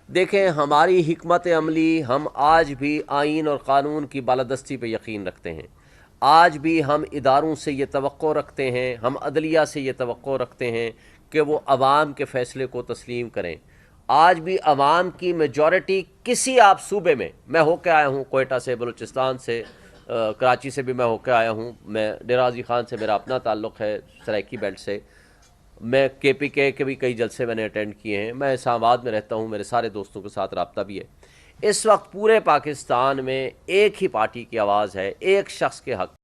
देखें, हमारी हिकमत अमली, हम आज भी आइन और क़ानून की बालादस्ती पे यकीन रखते हैं। आज भी हम इदारों से ये तवक्को रखते हैं, हम अदलिया से ये तवक्को रखते हैं कि वो अवाम के फ़ैसले को तस्लीम करें। आज भी अवाम की मेजॉरिटी किसी आप सूबे में, मैं होकर आया हूँ कोयटा से, बलूचिस्तान से, कराची से भी मैं होकर आया हूँ। मैं डेरा गाज़ी ख़ान से मेरा अपना ताल्लुक़ है, सराइकी बेल्ट से। मैं KPK के भी कई जलसे मैंने अटेंड किए हैं। मैं इस्लामाबाद में रहता हूँ, मेरे सारे दोस्तों के साथ रब्ता भी है। इस वक्त पूरे पाकिस्तान में एक ही पार्टी की आवाज़ है, एक शख्स के हक़